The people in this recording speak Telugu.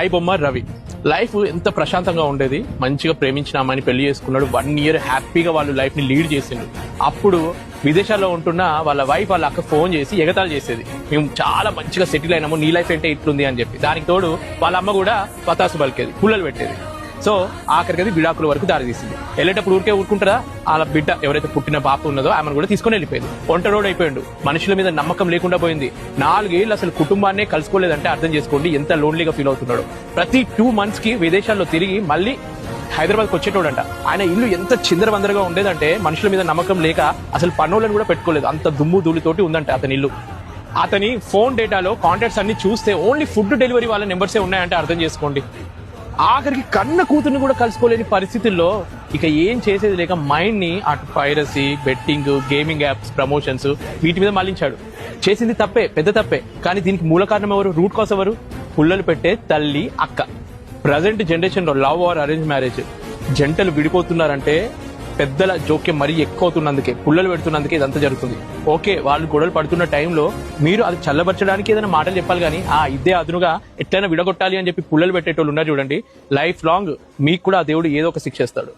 ఐ బొమ్మ రవి లైఫ్ ఎంత ప్రశాంతంగా ఉండేది. మంచిగా ప్రేమించిన అమ్మాయిని పెళ్లి చేసుకున్నాడు. 1 year హ్యాపీగా వాళ్ళు లైఫ్ ని లీడ్ చేసిండు. అప్పుడు విదేశాల్లో ఉంటున్న వాళ్ళ వైఫ్ వాళ్ళ అక్క ఫోన్ చేసి ఎగతాళి చేసేది, మేము చాలా మంచిగా సెటిల్ అయినాము, నీ లైఫ్ ఏంటే ఇట్లుంది అని చెప్పి. దానికి తోడు వాళ్ళ అమ్మ కూడా పతాసు పలికేది, పుల్లలు పెట్టేది. సో ఆఖరికి అది విడాకుల వరకు దారి తీసింది. వెళ్ళేటప్పుడు ఊరికే ఊరుకుంటారా, వాళ్ళ బిడ్డ ఎవరైతే పుట్టిన పాప ఉన్నదో ఆమెను కూడా తీసుకుని వెళ్ళిపోయింది. ఒంటరోడు అయిపోయాడు. మనుషుల మీద నమ్మకం లేకుండా పోయింది. 4 ఏళ్ళు అసలు కుటుంబాన్నే కలుసుకోలేదంటే అర్థం చేసుకోండి ఎంత లోన్లీగా ఫీల్ అవుతున్నాడు. ప్రతి 2 months కి విదేశాల్లో తిరిగి మళ్ళీ హైదరాబాద్కి వచ్చేటోడంట. ఆయన ఇల్లు ఎంత చిందరవందరగా ఉండేదంటే మనుషుల మీద నమ్మకం లేక అసలు పనులను కూడా పెట్టుకోలేదు, అంత దుమ్ము ధూళితోటి ఉందంట అతని ఇల్లు. అతని ఫోన్ డేటాలో కాంటాక్ట్స్ అన్ని చూస్తే ఓన్లీ ఫుడ్ డెలివరీ వాళ్ళ నెంబర్సే ఉన్నాయంటే అర్థం చేసుకోండి. ఆఖరికి కన్న కూతుర్ని కూడా కలుసుకోలేని పరిస్థితుల్లో ఇక ఏం చేసేది లేక మైండ్ ని అటు piracy, betting, gaming apps, promotions వీటి మీద మళ్లించాడు. చేసింది తప్పే, పెద్ద తప్పే. కానీ దీనికి మూల కారణం ఎవరు, రూట్ కాస్ ఎవరు? పుల్లలు పెట్టే తల్లి, అక్క. ప్రజెంట్ జనరేషన్ లో లవ్ ఆర్ అరేంజ్ మ్యారేజ్ జంటలు విడిపోతున్నారంటే పెద్దల జోక్యం మరీ ఎక్కువ అవుతున్నందుకే, పుల్లలు పెడుతున్నందుకే ఇదంతా జరుగుతుంది. ఓకే, వాళ్ళు గొడవలు పడుతున్న టైంలో మీరు అది చల్లబరచడానికి ఏదైనా మాటలు చెప్పాలి కానీ ఇదే అదునుగా ఎట్లయినా విడగొట్టాలి అని చెప్పి పుల్లలు పెట్టేటోళ్ళు ఉన్నారు చూడండి, లైఫ్ లాంగ్ మీకు కూడా ఆ దేవుడు ఏదో ఒక శిక్ష ఇస్తాడు.